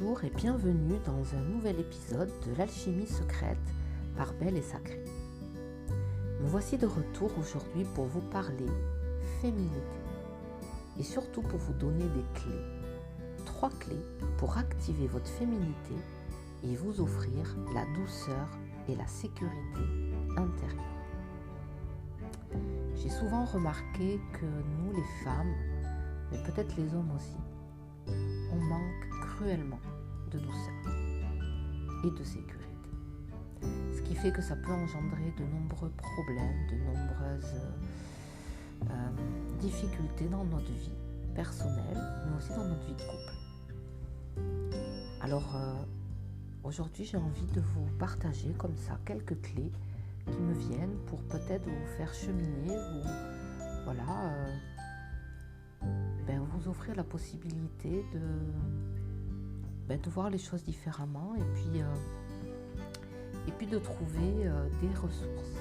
Bonjour et bienvenue dans un nouvel épisode de l'Alchimie secrète par Belle et Sacrée. Me voici de retour aujourd'hui pour vous parler féminité et surtout pour vous donner des clés. 3 clés pour activer votre féminité et vous offrir la douceur et la sécurité intérieure. J'ai souvent remarqué que nous les femmes, mais peut-être les hommes aussi, on manque cruellement de douceur et de sécurité. Ce qui fait que ça peut engendrer de nombreux problèmes, de nombreuses difficultés dans notre vie personnelle, mais aussi dans notre vie de couple. Alors, aujourd'hui, j'ai envie de vous partager comme ça quelques clés qui me viennent pour peut-être vous faire cheminer, vous offrir la possibilité de voir les choses différemment et puis de trouver des ressources.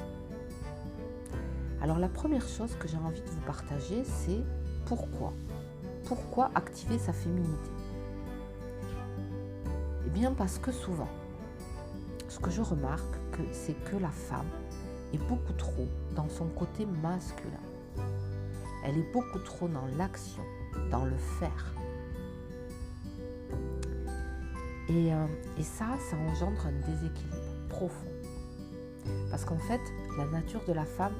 Alors la première chose que j'ai envie de vous partager, c'est pourquoi activer sa féminité. Eh bien parce que souvent, ce que je remarque, c'est que la femme est beaucoup trop dans son côté masculin. Elle est beaucoup trop dans l'action, dans le faire. Et ça engendre un déséquilibre profond. Parce qu'en fait, la nature de la femme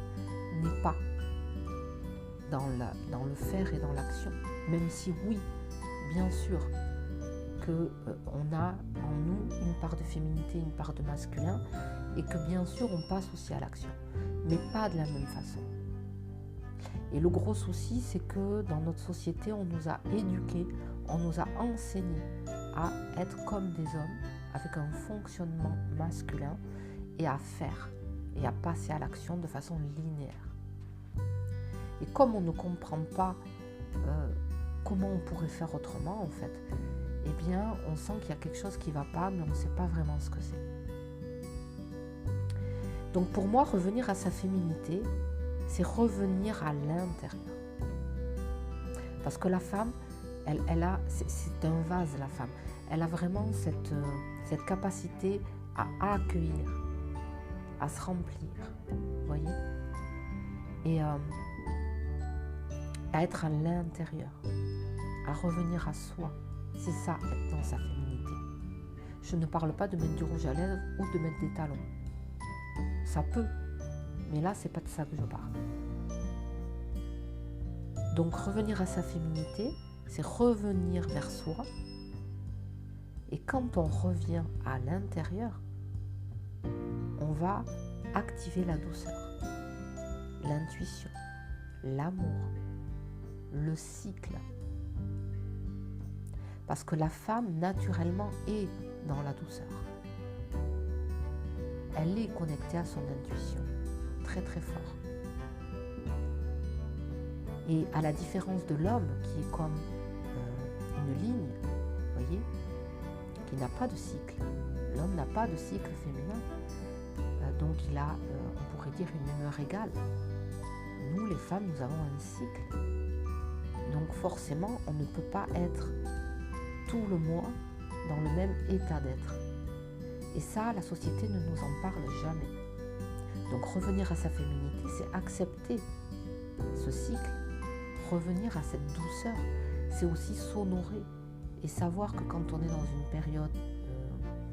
n'est pas dans le faire et dans l'action. Même si oui, bien sûr, qu'on a en nous une part de féminité, une part de masculin, et que bien sûr on passe aussi à l'action, mais pas de la même façon. Et le gros souci, c'est que dans notre société, on nous a éduqués, on nous a enseignés à être comme des hommes, avec un fonctionnement masculin, et à faire, et à passer à l'action de façon linéaire. Et comme on ne comprend pas comment on pourrait faire autrement, en fait, eh bien, on sent qu'il y a quelque chose qui ne va pas, mais on ne sait pas vraiment ce que c'est. Donc pour moi, revenir à sa féminité, c'est revenir à l'intérieur. Parce que la femme, c'est un vase, la femme. Elle a vraiment cette capacité à accueillir, à se remplir, vous voyez, et à être à l'intérieur, à revenir à soi. C'est ça, être dans sa féminité. Je ne parle pas de mettre du rouge à lèvres ou de mettre des talons. Ça peut, mais là, c'est pas de ça que je parle. Donc, revenir à sa féminité, c'est revenir vers soi. Et quand on revient à l'intérieur, on va activer la douceur, l'intuition, l'amour, le cycle. Parce que la femme, naturellement, est dans la douceur. Elle est connectée à son intuition, très très fort. Et à la différence de l'homme, qui est comme une ligne, vous voyez, qui n'a pas de cycle. L'homme n'a pas de cycle féminin. Donc il a, on pourrait dire, une humeur égale. Nous, les femmes, nous avons un cycle. Donc forcément, on ne peut pas être tout le mois dans le même état d'être. Et ça, la société ne nous en parle jamais. Donc revenir à sa féminité, c'est accepter ce cycle, revenir à cette douceur, c'est aussi s'honorer et savoir que quand on est dans une période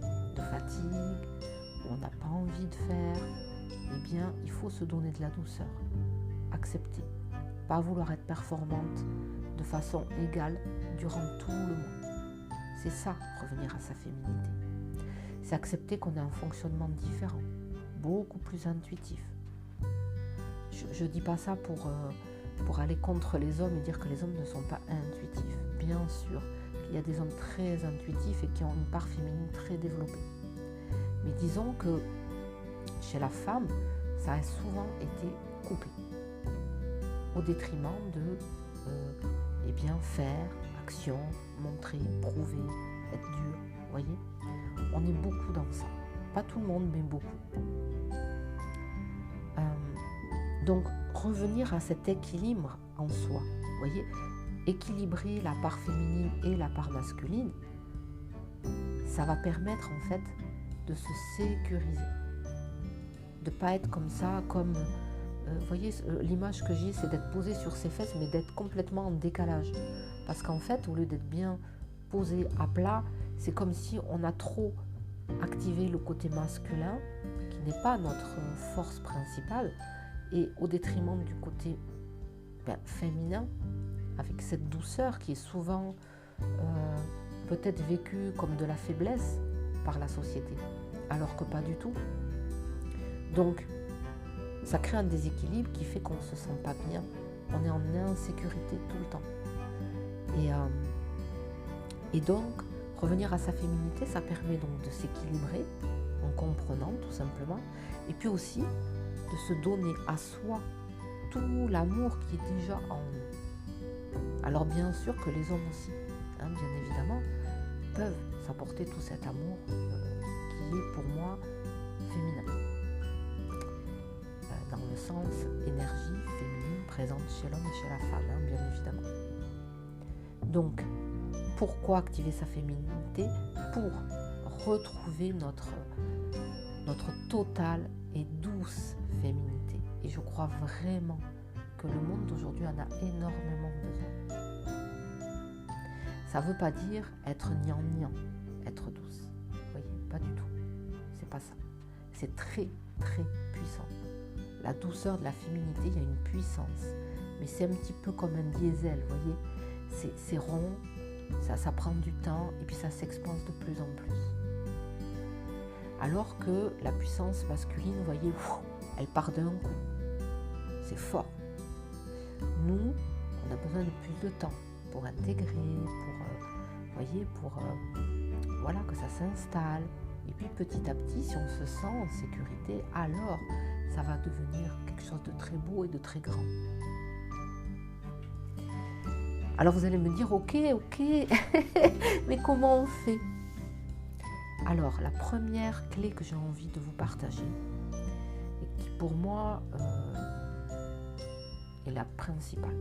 de fatigue, où on n'a pas envie de faire, eh bien, il faut se donner de la douceur, accepter, pas vouloir être performante de façon égale durant tout le mois. C'est ça, revenir à sa féminité. C'est accepter qu'on a un fonctionnement différent, beaucoup plus intuitif. Je ne dis pas ça pour aller contre les hommes et dire que les hommes ne sont pas intuitifs. Bien sûr qu'il y a des hommes très intuitifs et qui ont une part féminine très développée. Mais disons que chez la femme, ça a souvent été coupé au détriment de faire, action, montrer, prouver, être dur, vous voyez. On est beaucoup dans ça. Pas tout le monde, mais beaucoup. Donc, revenir à cet équilibre en soi, vous voyez, équilibrer la part féminine et la part masculine, ça va permettre en fait de se sécuriser. De ne pas être comme ça, comme, vous voyez, l'image que j'ai, c'est d'être posé sur ses fesses, mais d'être complètement en décalage. Parce qu'en fait, au lieu d'être bien posé à plat, c'est comme si on a trop activé le côté masculin, qui n'est pas notre force principale, et au détriment du côté féminin, avec cette douceur qui est souvent peut-être vécue comme de la faiblesse par la société, alors que pas du tout. Donc, ça crée un déséquilibre qui fait qu'on ne se sent pas bien. On est en insécurité tout le temps. Et donc, revenir à sa féminité, ça permet donc de s'équilibrer en comprenant tout simplement. Et puis aussi, de se donner à soi tout l'amour qui est déjà en nous. Alors bien sûr que les hommes aussi, bien évidemment, peuvent s'apporter tout cet amour qui est pour moi féminin. Dans le sens énergie féminine présente chez l'homme et chez la femme, bien évidemment. Donc, pourquoi activer sa féminité? Pour retrouver notre totale et douce féminité. Et je crois vraiment que le monde d'aujourd'hui en a énormément besoin. Ça ne veut pas dire être gnangnan, être douce. Vous voyez, pas du tout. C'est pas ça. C'est très, très puissant. La douceur de la féminité, il y a une puissance. Mais c'est un petit peu comme un diesel, vous voyez. C'est rond, ça prend du temps et puis ça s'expanse de plus en plus. Alors que la puissance masculine, vous voyez, elle part d'un coup. C'est fort. Nous, on a besoin de plus de temps pour intégrer, voilà, que ça s'installe. Et puis petit à petit, si on se sent en sécurité, alors ça va devenir quelque chose de très beau et de très grand. Alors vous allez me dire, ok, mais comment on fait? Alors la première clé que j'ai envie de vous partager, et qui pour moi est la principale,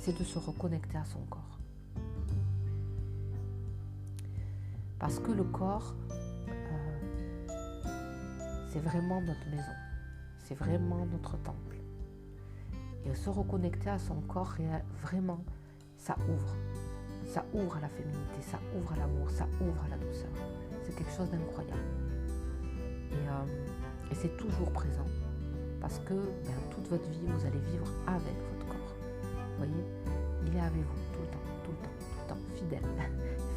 c'est de se reconnecter à son corps. Parce que le corps, c'est vraiment notre maison, c'est vraiment notre temple. Et se reconnecter à son corps, vraiment, ça ouvre à la féminité, ça ouvre à l'amour, ça ouvre à la douceur. C'est quelque chose d'incroyable. Et c'est toujours présent, parce que toute votre vie, vous allez vivre avec votre corps. Vous voyez, il est avec vous tout le temps,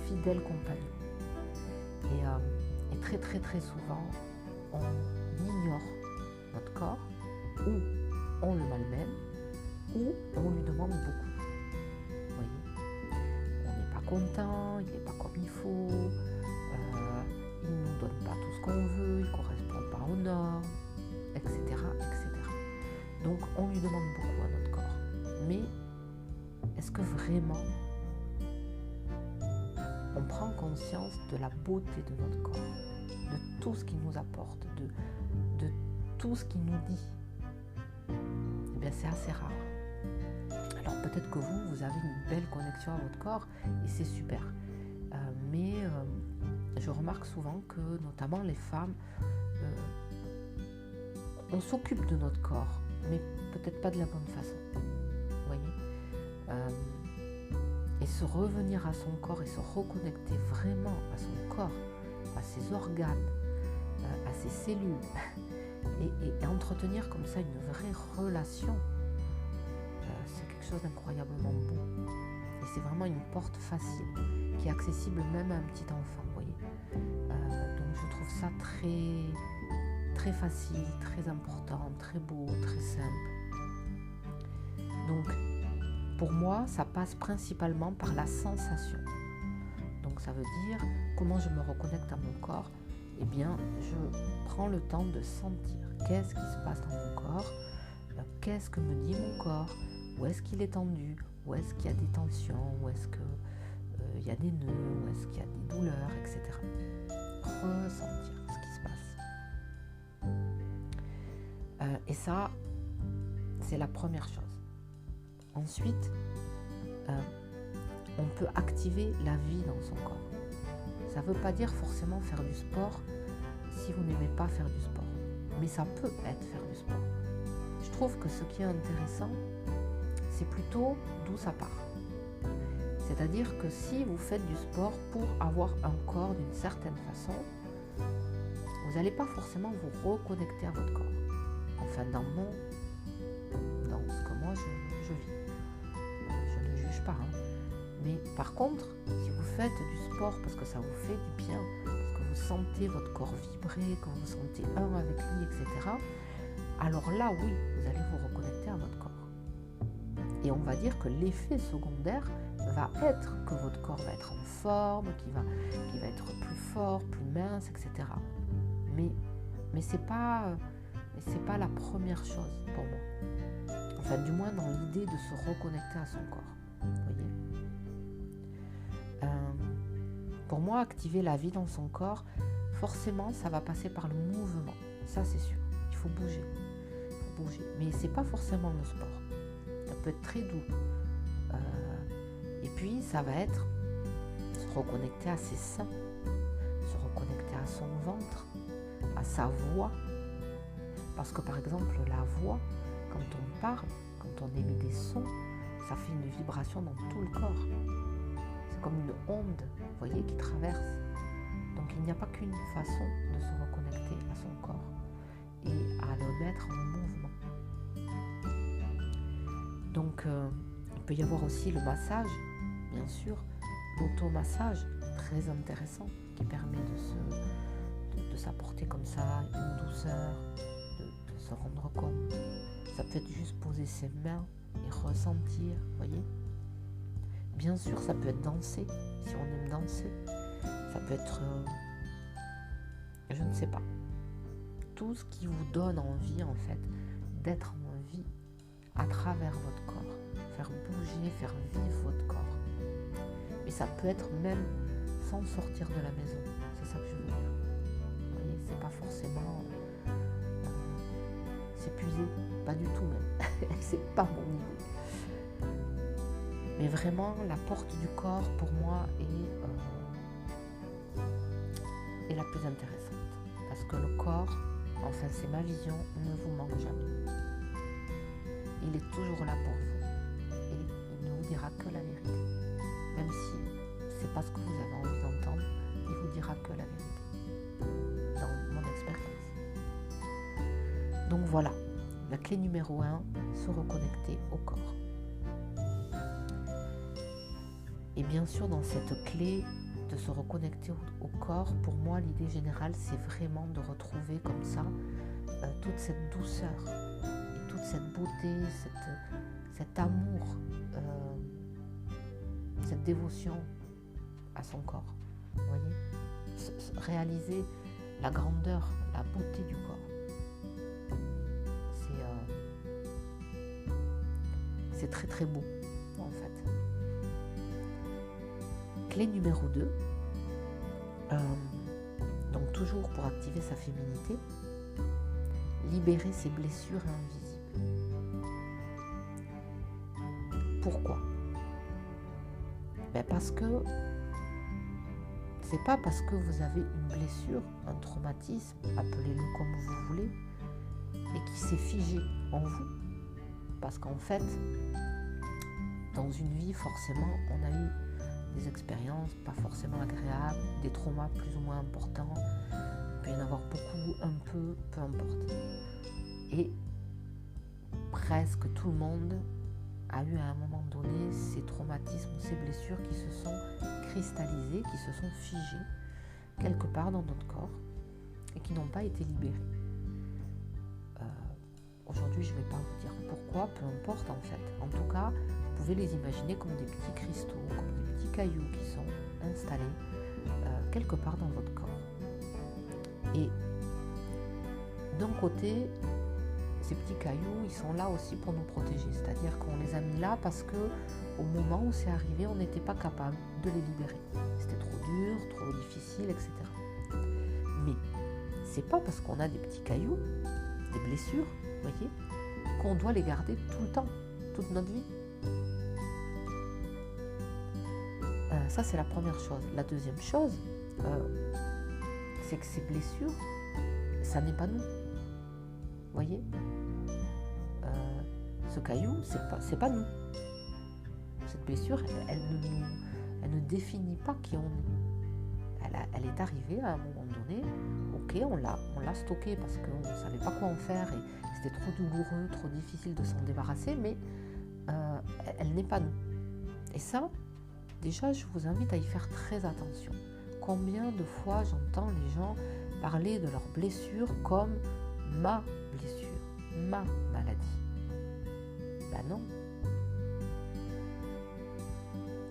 fidèle compagnon. Et très très très souvent, on ignore notre corps, ou on le malmène, ou on lui demande beaucoup. Vous voyez, on n'est pas content, il n'est pas comme il faut, il ne nous donne pas tout ce qu'on veut, il ne correspond pas aux normes, etc., etc. Donc on lui demande beaucoup à notre corps. Mais est-ce que vraiment on prend conscience de la beauté de notre corps, de tout ce qu'il nous apporte, de tout ce qu'il nous dit? Eh bien, c'est assez rare. Alors peut-être que vous avez une belle connexion à votre corps et c'est super. Mais je remarque souvent que, notamment les femmes, on s'occupe de notre corps, mais peut-être pas de la bonne façon. Vous voyez, et se revenir à son corps et se reconnecter vraiment à son corps, à ses organes, à ses cellules, et entretenir comme ça une vraie relation, c'est quelque chose d'incroyablement beau. Et c'est vraiment une porte facile, qui est accessible même à un petit enfant, vous voyez. Donc je trouve ça très, très facile, très important, très beau, très simple. Donc, pour moi, ça passe principalement par la sensation. Donc ça veut dire, comment je me reconnecte à mon corps? Eh bien, je prends le temps de sentir qu'est-ce qui se passe dans mon corps, qu'est-ce que me dit mon corps, où est-ce qu'il est tendu, où est-ce qu'il y a des tensions, où est-ce qu'il y a des nœuds, où est-ce qu'il y a des douleurs, etc. Ressentir ce qui se passe. Et ça, c'est la première chose. Ensuite, on peut activer la vie dans son corps. Ça ne veut pas dire forcément faire du sport si vous n'aimez pas faire du sport. Mais ça peut être faire du sport. Je trouve que ce qui est intéressant, c'est plutôt d'où ça part. C'est-à-dire que si vous faites du sport pour avoir un corps d'une certaine façon, vous n'allez pas forcément vous reconnecter à votre corps. Enfin, dans ce que moi je vis. Je ne juge pas. Mais par contre, si vous faites du sport parce que ça vous fait du bien, parce que vous sentez votre corps vibrer, que vous vous sentez un avec lui, etc., alors là, oui, vous allez vous reconnecter à votre corps. Et on va dire que l'effet secondaire va être que votre corps va être en forme, qu'il va être plus fort, plus mince, etc. Mais c'est pas la première chose pour moi. Enfin, du moins dans l'idée de se reconnecter à son corps. Vous voyez ? Pour moi, activer la vie dans son corps, forcément, ça va passer par le mouvement. Ça, c'est sûr. Il faut bouger. Mais c'est pas forcément le sport. Ça peut être très doux. Et puis, ça va être se reconnecter à ses seins, se reconnecter à son ventre, à sa voix. Parce que, par exemple, la voix, quand on parle, quand on émet des sons, ça fait une vibration dans tout le corps. C'est comme une onde, vous voyez, qui traverse. Donc, il n'y a pas qu'une façon de se reconnecter à son corps et à le mettre en mouvement. Donc, il peut y avoir aussi le massage, bien sûr, l'automassage, très intéressant, qui permet de s'apporter comme ça une douceur, de se rendre compte. Ça peut être juste poser ses mains et ressentir, vous voyez. Bien sûr, ça peut être danser, si on aime danser. Ça peut être, je ne sais pas, tout ce qui vous donne envie, en fait, d'être en vie à travers votre corps. Faire bouger, faire vivre votre corps. Et ça peut être même sans sortir de la maison. C'est ça que je veux dire. Vous voyez, c'est pas forcément s'épuiser, pas du tout même. C'est pas mon idée. Mais vraiment, la porte du corps, pour moi, est la plus intéressante. Parce que le corps, enfin c'est ma vision, ne vous manque jamais. Il est toujours là pour vous. Et il ne vous dira que la vérité. Même si c'est pas ce que vous avez envie d'entendre, il vous dira que la vérité. Dans mon expérience. Donc voilà, la clé numéro 1, se reconnecter au corps. Et bien sûr, dans cette clé de se reconnecter au corps, pour moi, l'idée générale, c'est vraiment de retrouver comme ça toute cette douceur et toute cette beauté, cet amour, cette dévotion à son corps. Vous voyez ? Réaliser la grandeur, la beauté du corps. C'est très très beau, en fait. Clé numéro 2, donc toujours pour activer sa féminité, libérer ses blessures invisibles. Pourquoi ? Parce que c'est pas parce que vous avez une blessure, un traumatisme, appelez-le comme vous voulez, et qui s'est figé en vous. Parce qu'en fait, dans une vie, forcément, on a eu des expériences pas forcément agréables, des traumas plus ou moins importants, il peut y en avoir beaucoup, un peu importe. Et presque tout le monde a eu à un moment donné ces traumatismes, ces blessures qui se sont cristallisées, qui se sont figées quelque part dans notre corps et qui n'ont pas été libérées. Aujourd'hui, je ne vais pas vous dire pourquoi, peu importe en fait. En tout cas, vous pouvez les imaginer comme des petits cristaux, comme des petits cailloux qui sont installés quelque part dans votre corps. Et d'un côté, ces petits cailloux, ils sont là aussi pour nous protéger. C'est-à-dire qu'on les a mis là parce que au moment où c'est arrivé, on n'était pas capable de les libérer. C'était trop dur, trop difficile, etc. Mais c'est pas parce qu'on a des petits cailloux, des blessures, vous voyez, qu'on doit les garder tout le temps, toute notre vie. Ça, c'est la première chose. La deuxième chose, c'est que ces blessures, ça n'est pas nous. Vous voyez, ce caillou, c'est pas nous. Cette blessure, elle ne définit pas qui on est. Elle est arrivée à un moment donné, ok, on l'a stockée parce qu'on ne savait pas quoi en faire et c'était trop douloureux, trop difficile de s'en débarrasser, mais elle n'est pas nous. Et ça, déjà, je vous invite à y faire très attention. Combien de fois j'entends les gens parler de leur blessure comme ma blessure, ma maladie. Ben non.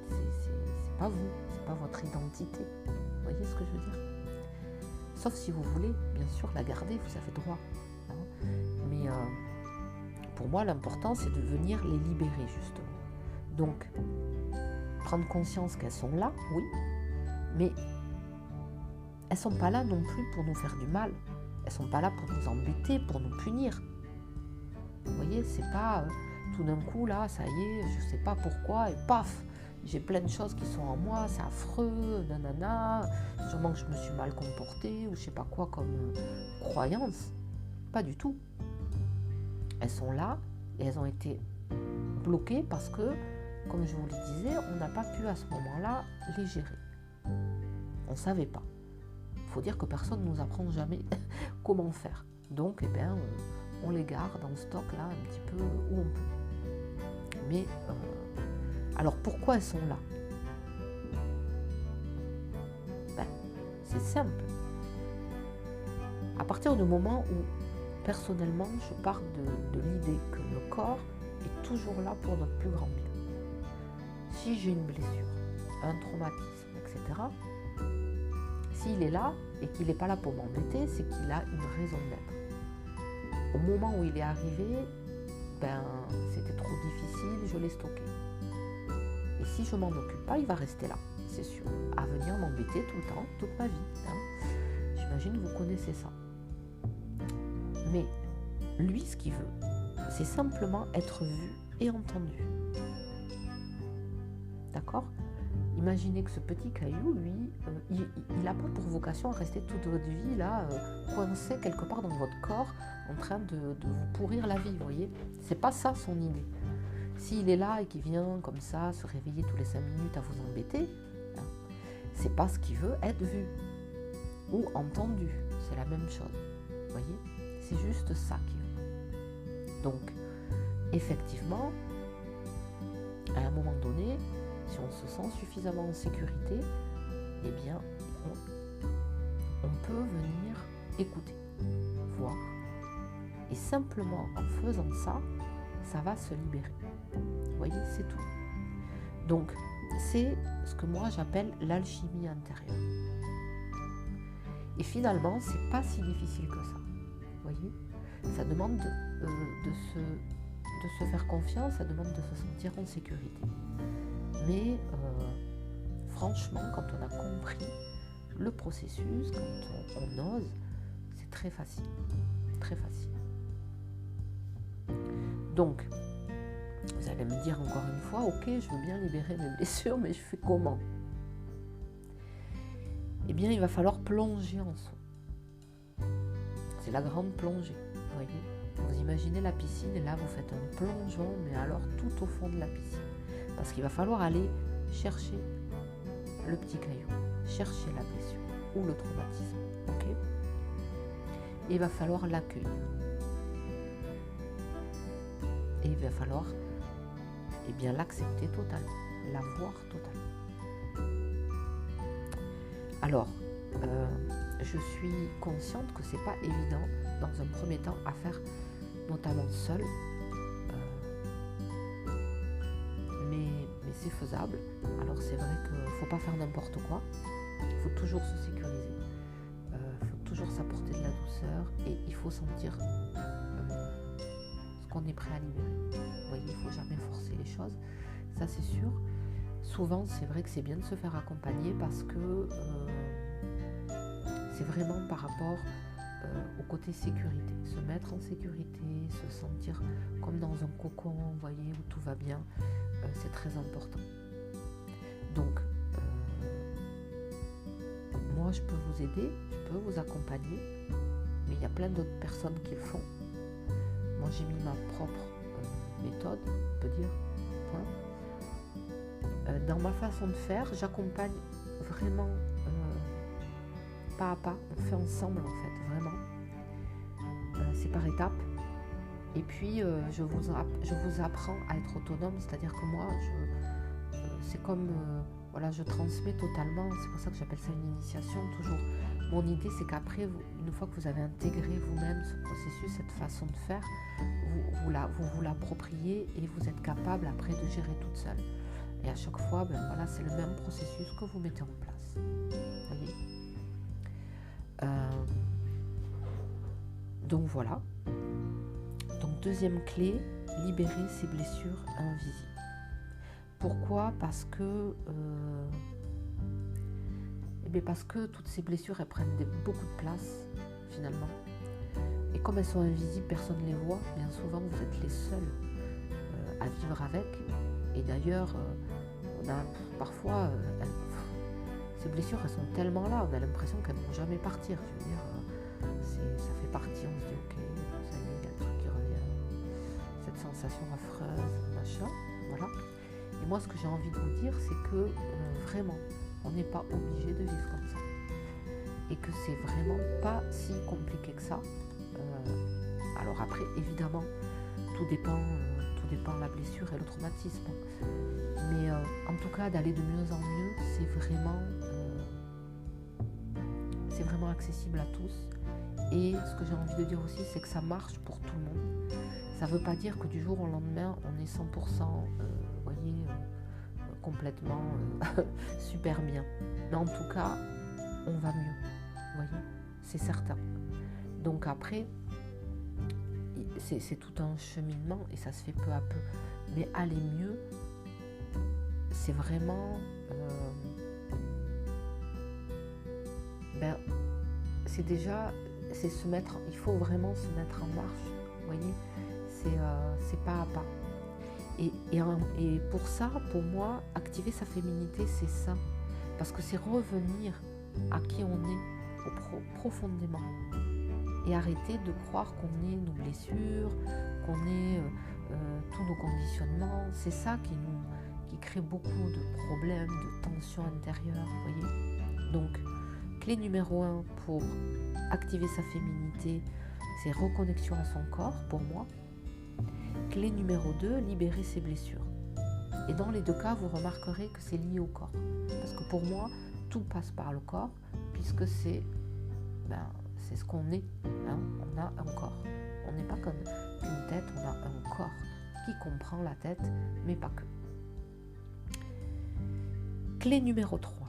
C'est pas vous, c'est pas votre identité. Vous voyez ce que je veux dire? Sauf si vous voulez, bien sûr, la garder, vous avez droit. Hein. Mais pour moi, l'important, c'est de venir les libérer, justement. Donc, prendre conscience qu'elles sont là, oui, mais elles ne sont pas là non plus pour nous faire du mal. Elles ne sont pas là pour nous embêter, pour nous punir. Vous voyez, c'est pas tout d'un coup, là, ça y est, je ne sais pas pourquoi, et paf, j'ai plein de choses qui sont en moi, c'est affreux, nanana, sûrement que je me suis mal comportée, ou je ne sais pas quoi comme croyance. Pas du tout. Elles sont là, et elles ont été bloquées parce que, comme je vous le disais, on n'a pas pu à ce moment-là les gérer. On ne savait pas. Il faut dire que personne ne nous apprend jamais comment faire. Donc, eh bien, on les garde en stock là un petit peu où on peut. Mais, alors pourquoi elles sont là? Ben, c'est simple. À partir du moment où, personnellement, je pars de l'idée que le corps est toujours là pour notre plus grand bien. Si j'ai une blessure, un traumatisme, etc., s'il est là et qu'il n'est pas là pour m'embêter, c'est qu'il a une raison d'être. Au moment où il est arrivé, ben, c'était trop difficile, je l'ai stocké. Et si je ne m'en occupe pas, il va rester là, c'est sûr, à venir m'embêter tout le temps, toute ma vie. Hein. J'imagine que vous connaissez ça. Mais lui, ce qu'il veut, c'est simplement être vu et entendu. D'accord ? Imaginez que ce petit caillou, lui, il n'a pas pour vocation à rester toute votre vie là, coincé quelque part dans votre corps, en train de vous pourrir la vie, vous voyez. C'est pas ça son idée. S'il est là et qu'il vient comme ça se réveiller tous les 5 minutes à vous embêter, hein, c'est pas ce qu'il veut, être vu ou entendu. C'est la même chose, vous voyez. C'est juste ça qu'il veut. Donc, effectivement, à un moment donné, si on se sent suffisamment en sécurité, eh bien, on peut venir écouter, voir. Et simplement en faisant ça, ça va se libérer. Vous voyez, c'est tout. Donc, c'est ce que moi j'appelle l'alchimie intérieure. Et finalement, c'est pas si difficile que ça. Vous voyez, ça demande de se faire confiance, ça demande de se sentir en sécurité. Mais franchement, quand on a compris le processus, quand on ose, c'est très facile. Très facile. Donc, vous allez me dire encore une fois, ok, je veux bien libérer mes blessures, mais je fais comment? Eh bien, il va falloir plonger en soi. C'est la grande plongée, vous voyez. Vous imaginez la piscine et là, vous faites un plongeon, mais alors tout au fond de la piscine. Parce qu'il va falloir aller chercher le petit caillou, chercher la blessure ou le traumatisme. Okay, et il va falloir l'accueillir. Et il va falloir l'accepter totalement, la voir totalement. Alors, je suis consciente que c'est pas évident dans un premier temps à faire, notamment seul. Mais c'est faisable. Alors c'est vrai qu'il ne faut pas faire n'importe quoi. Il faut toujours se sécuriser. Il faut toujours s'apporter de la douceur et il faut sentir ce qu'on est prêt à libérer. Vous voyez, il ne faut jamais forcer les choses. Ça c'est sûr. Souvent c'est vrai que c'est bien de se faire accompagner parce que c'est vraiment par rapport au côté sécurité. Se mettre en sécurité, se sentir comme dans un cocon, vous voyez, où tout va bien. C'est très important. Donc, moi, moi je peux vous aider, je peux vous accompagner, mais il y a plein d'autres personnes qui le font. Moi j'ai mis ma propre méthode, on peut dire, point. Dans ma façon de faire, j'accompagne vraiment pas à pas, on fait ensemble en fait, vraiment. C'est par étapes. Et puis je vous apprends à être autonome, c'est-à-dire que moi, c'est comme, voilà, je transmets totalement, c'est pour ça que j'appelle ça une initiation, toujours. Mon idée, c'est qu'après, une fois que vous avez intégré vous-même ce processus, cette façon de faire, vous l'appropriez et vous êtes capable après de gérer toute seule. Et à chaque fois, voilà, c'est le même processus que vous mettez en place. Vous voyez ? Donc voilà. Donc deuxième clé, libérer ses blessures invisibles. Pourquoi ? Parce que toutes ces blessures, elles prennent beaucoup de place finalement. Et comme elles sont invisibles, personne ne les voit. Bien souvent, vous êtes les seuls à vivre avec. Et d'ailleurs, on a parfois ces blessures, elles sont tellement là, on a l'impression qu'elles ne vont jamais partir. Je veux dire, ça fait partie, on se dit ok, ça y est, il y a le truc qui revient, cette sensation affreuse, machin, voilà. Et moi, ce que j'ai envie de vous dire, c'est que vraiment, on n'est pas obligé de vivre comme ça. Et que c'est vraiment pas si compliqué que ça. Alors après, évidemment, tout dépend de la blessure et le traumatisme. Mais en tout cas, d'aller de mieux en mieux, c'est vraiment accessible à tous. Et ce que j'ai envie de dire aussi, c'est que ça marche pour tout le monde. Ça ne veut pas dire que du jour au lendemain, on est 100%, complètement super bien. Mais en tout cas, on va mieux. Vous voyez, c'est certain. Donc après, c'est tout un cheminement et ça se fait peu à peu. Mais aller mieux, c'est vraiment... c'est déjà... il faut vraiment se mettre en marche. Vous voyez, c'est pas à pas. Et pour ça, pour moi, activer sa féminité, c'est ça. Parce que c'est revenir à qui on est profondément. Et arrêter de croire qu'on est nos blessures, qu'on est tous nos conditionnements. C'est ça qui crée beaucoup de problèmes, de tensions intérieures. Vous voyez ? Donc, clé numéro 1 pour activer sa féminité, c'est reconnexion à son corps, pour moi. Clé numéro 2, libérer ses blessures. Et dans les deux cas, vous remarquerez que c'est lié au corps. Parce que pour moi, tout passe par le corps, puisque c'est ce qu'on est. Hein. On a un corps. On n'est pas comme une tête, on a un corps qui comprend la tête, mais pas que. Clé numéro 3.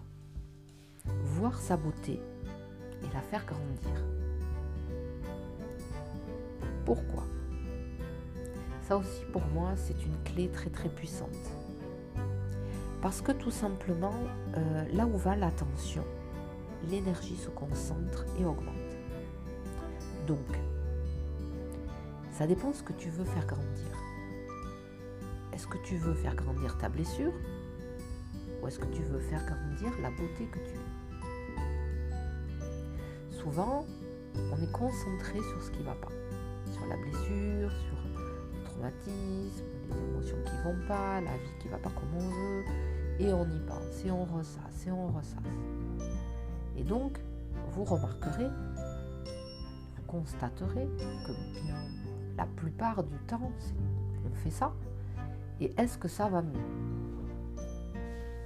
Voir sa beauté et la faire grandir. Pourquoi ? Ça aussi, pour moi, c'est une clé très très puissante. Parce que tout simplement, là où va l'attention, l'énergie se concentre et augmente. Donc, ça dépend de ce que tu veux faire grandir. Est-ce que tu veux faire grandir ta blessure ? Ou est-ce que tu veux faire grandir la beauté que tu es ? Souvent, on est concentré sur ce qui ne va pas. Sur la blessure, sur le traumatisme, les émotions qui ne vont pas, la vie qui ne va pas comme on veut. Et on y pense, et on ressasse, et on ressasse. Et donc, vous remarquerez, vous constaterez que bien la plupart du temps, on fait ça. Et est-ce que ça va mieux ?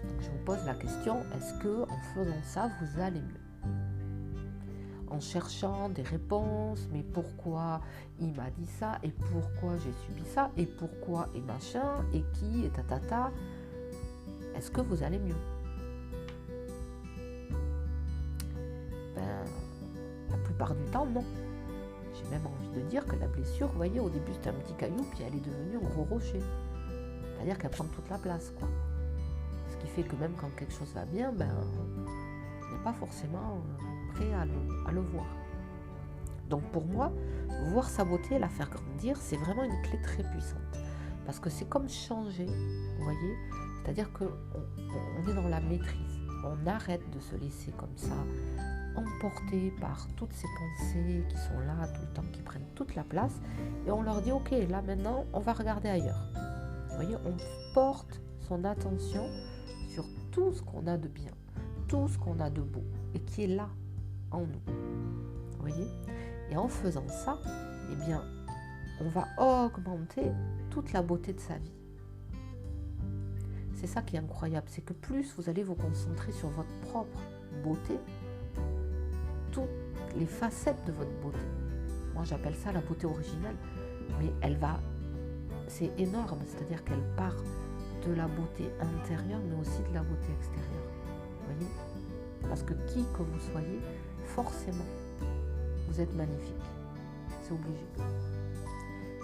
Donc je vous pose la question, est-ce que en faisant ça, vous allez mieux ? En cherchant des réponses, mais pourquoi il m'a dit ça, et pourquoi j'ai subi ça, et pourquoi, et machin, et qui, et tatata. Est-ce que vous allez mieux ? La plupart du temps, non. J'ai même envie de dire que la blessure, vous voyez, au début c'était un petit caillou, puis elle est devenue un gros rocher. C'est-à-dire qu'elle prend toute la place, quoi. Ce qui fait que même quand quelque chose va bien, on n'est pas forcément prêt à le voir. Donc pour moi, voir sa beauté et la faire grandir, c'est vraiment une clé très puissante. Parce que c'est comme changer, vous voyez ? C'est-à-dire qu'on est dans la maîtrise. on arrête de se laisser comme ça emporter par toutes ces pensées qui sont là tout le temps, qui prennent toute la place, et on leur dit ok, là maintenant on va regarder ailleurs. Vous voyez, on porte son attention sur tout ce qu'on a de bien, tout ce qu'on a de beau et qui est là en nous. Vous voyez, et en faisant ça, eh bien on va augmenter toute la beauté de sa vie. C'est ça qui est incroyable, c'est que plus vous allez vous concentrer sur votre propre beauté, toutes les facettes de votre beauté. Moi, j'appelle ça la beauté originelle, mais c'est énorme, c'est-à-dire qu'elle part de la beauté intérieure, mais aussi de la beauté extérieure. Vous voyez ? Parce que qui que vous soyez, forcément, vous êtes magnifique. C'est obligé.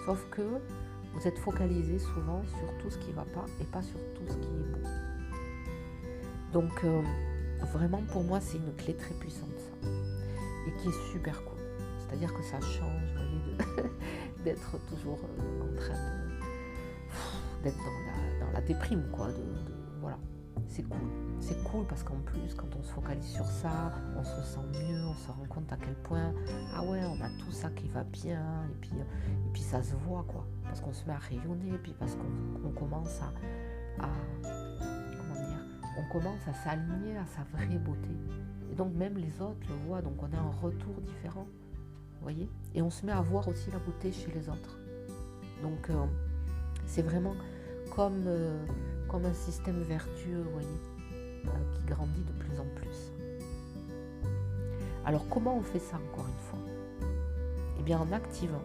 Sauf que vous êtes focalisé souvent sur tout ce qui ne va pas et pas sur tout ce qui est beau. Donc, vraiment, pour moi, c'est une clé très puissante, ça. Et qui est super cool. C'est-à-dire que ça change, vous voyez, d'être toujours en train d'être dans la déprime, quoi. Voilà, c'est cool. C'est cool parce qu'en plus, quand on se focalise sur ça, on se sent mieux, on se rend compte à quel point, ah ouais, on a tout ça qui va bien, et puis ça se voit, quoi. Parce qu'on se met à rayonner, et puis parce qu'on commence on commence à s'aligner à sa vraie beauté. Et donc même les autres le voient, donc on a un retour différent, vous voyez. Et on se met à voir aussi la beauté chez les autres. Donc c'est vraiment comme un système vertueux, vous voyez, qui grandit de plus en plus. Alors comment on fait ça encore une fois ? Eh bien en activant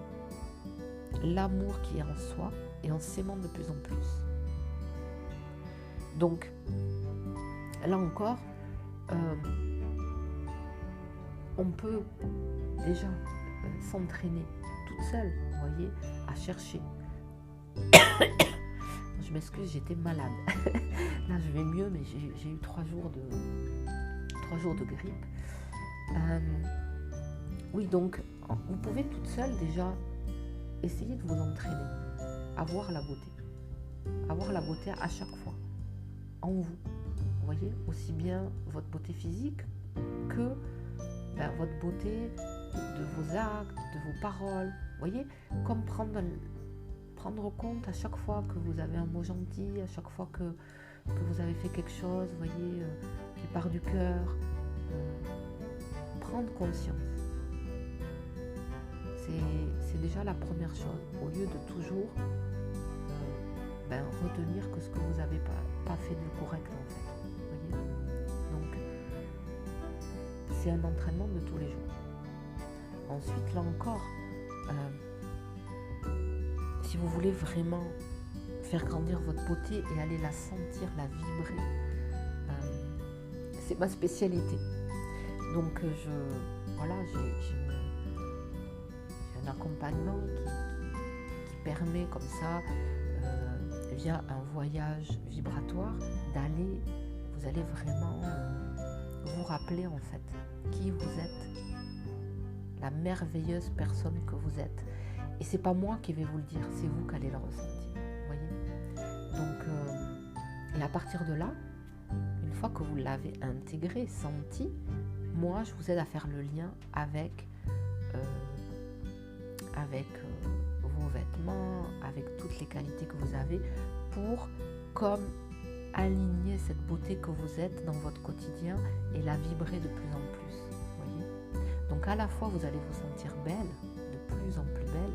l'amour qui est en soi et en s'aimant de plus en plus. Donc là encore, on peut déjà s'entraîner toute seule, vous voyez, à chercher. Je m'excuse, j'étais malade. Là, je vais mieux, mais j'ai eu 3 jours de grippe. Oui, donc, vous pouvez toute seule déjà essayer de vous entraîner à voir la beauté. À voir la beauté à chaque fois, en vous. Vous voyez, aussi bien votre beauté physique que votre beauté de vos actes, de vos paroles. Vous voyez, comme prendre compte à chaque fois que vous avez un mot gentil, à chaque fois que vous avez fait quelque chose, vous voyez, qui part du cœur. Prendre conscience. C'est déjà la première chose, au lieu de toujours retenir que ce que vous n'avez pas fait de correct en fait. Vous voyez ? Donc, c'est un entraînement de tous les jours. Ensuite, là encore, si vous voulez vraiment faire grandir votre beauté et aller la sentir, la vibrer, c'est ma spécialité. Donc, j'ai un accompagnement qui permet comme ça, via un voyage vibratoire, vous allez vraiment vous rappeler en fait qui vous êtes, la merveilleuse personne que vous êtes. Et c'est pas moi qui vais vous le dire, c'est vous qui allez le ressentir. Vous voyez ? Donc, et à partir de là, une fois que vous l'avez intégré, senti, moi je vous aide à faire le lien avec vos vêtements, avec toutes les qualités que vous avez, pour comme aligner cette beauté que vous êtes dans votre quotidien et la vibrer de plus en plus. Voyez ? Donc à la fois vous allez vous sentir belle, de plus en plus belle,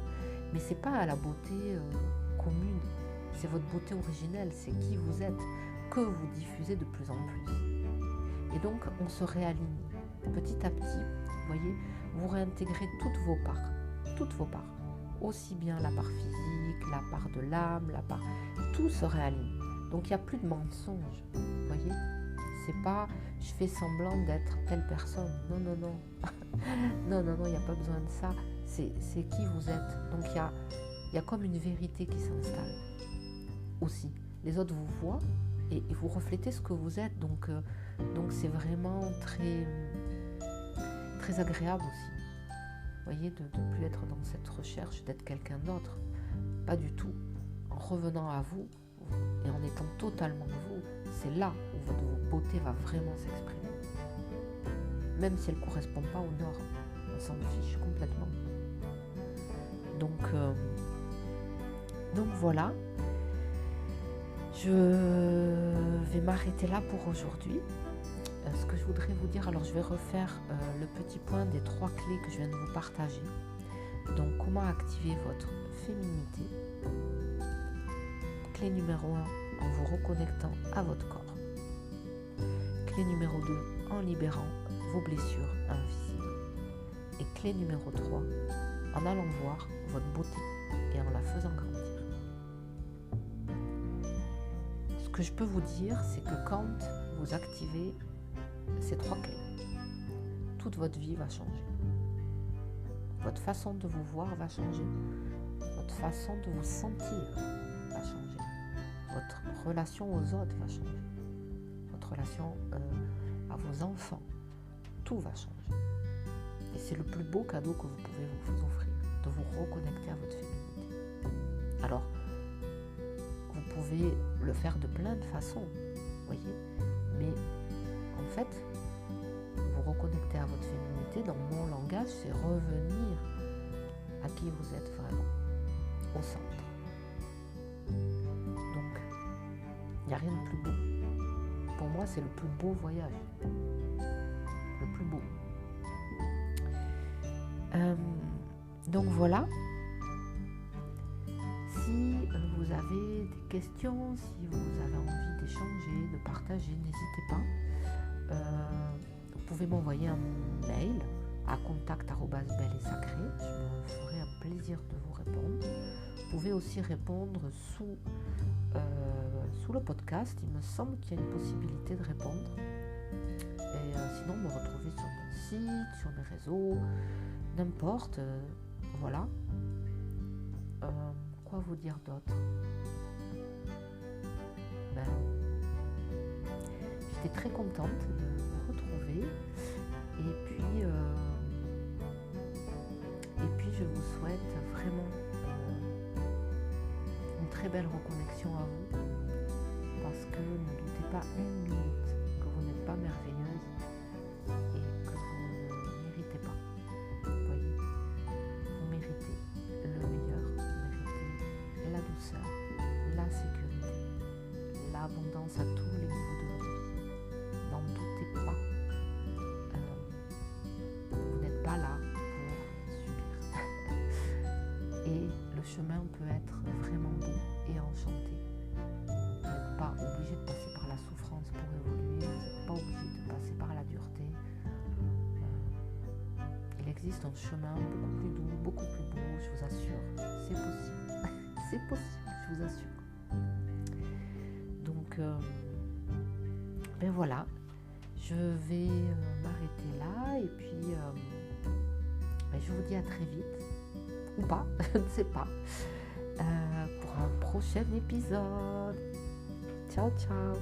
mais c'est pas la beauté commune, c'est votre beauté originelle, c'est qui vous êtes, que vous diffusez de plus en plus. Et donc on se réaligne petit à petit, vous voyez, vous réintégrez toutes vos parts, aussi bien la part physique, la part de l'âme, tout se réaligne. Donc il n'y a plus de mensonges, vous voyez. C'est pas je fais semblant d'être telle personne. Non. non, il n'y a pas besoin de ça. C'est qui vous êtes. Donc il y a comme une vérité qui s'installe aussi. Les autres vous voient et vous reflétez ce que vous êtes. Donc c'est vraiment très, très agréable aussi. Vous voyez, de ne plus être dans cette recherche d'être quelqu'un d'autre. Pas du tout. En revenant à vous, et en étant totalement vous, c'est là où votre beauté va vraiment s'exprimer. Même si elle ne correspond pas aux normes, on s'en fiche complètement. Donc voilà, je vais m'arrêter là pour aujourd'hui. Ce que je voudrais vous dire, alors je vais refaire le petit point des 3 clés que je viens de vous partager. Donc comment activer votre féminité. Clé numéro 1, en vous reconnectant à votre corps. Clé numéro 2, en libérant vos blessures invisibles. Et clé numéro 3, en allant voir votre beauté et en la faisant grandir. Ce que je peux vous dire, c'est que quand vous activez ces 3 clés, toute votre vie va changer. Votre façon de vous voir va changer. Votre façon de vous sentir va changer. Votre relation aux autres va changer. Votre relation à vos enfants, tout va changer. Et c'est le plus beau cadeau que vous pouvez vous offrir, de vous reconnecter à votre féminité. Alors, vous pouvez le faire de plein de façons, voyez, mais en fait, vous reconnecter à votre féminité, dans mon langage, c'est revenir à qui vous êtes vraiment, au centre. Donc, il n'y a rien de plus beau. Pour moi, c'est le plus beau voyage. Le plus beau. Donc voilà. Si vous avez des questions, si vous avez envie d'échanger, de partager, n'hésitez pas. Vous pouvez m'envoyer un mail à contact@belle-et-sacrée. Je me ferai un plaisir de vous répondre. Vous pouvez aussi répondre sous le podcast. Il me semble qu'il y a une possibilité de répondre. Et sinon, me retrouver sur mon site, sur mes réseaux, n'importe. Voilà. Quoi vous dire d'autre? J'étais très contente de vous retrouver. Et puis je vous souhaite vraiment une très belle reconnexion à vous. Parce que ne doutez pas une minute que vous n'êtes pas merveilleuse et que vous ne méritez pas. Vous voyez, vous méritez le meilleur, vous méritez la douceur, la sécurité, l'abondance à tous les niveaux de votre vie. N'en doutez pas. Vous n'êtes pas là pour subir. Et le chemin peut être vraiment beau et enchanté. Vous n'êtes pas obligé de passer par la souffrance pour évoluer, vous n'êtes pas obligé de passer par la dureté. Il existe un chemin beaucoup plus doux, beaucoup plus beau, je vous assure. C'est possible. C'est possible, je vous assure. Donc, ben voilà, je vais m'arrêter là et puis ben je vous dis à très vite, ou pas, je ne sais pas, pour un prochain épisode. Ciao, ciao.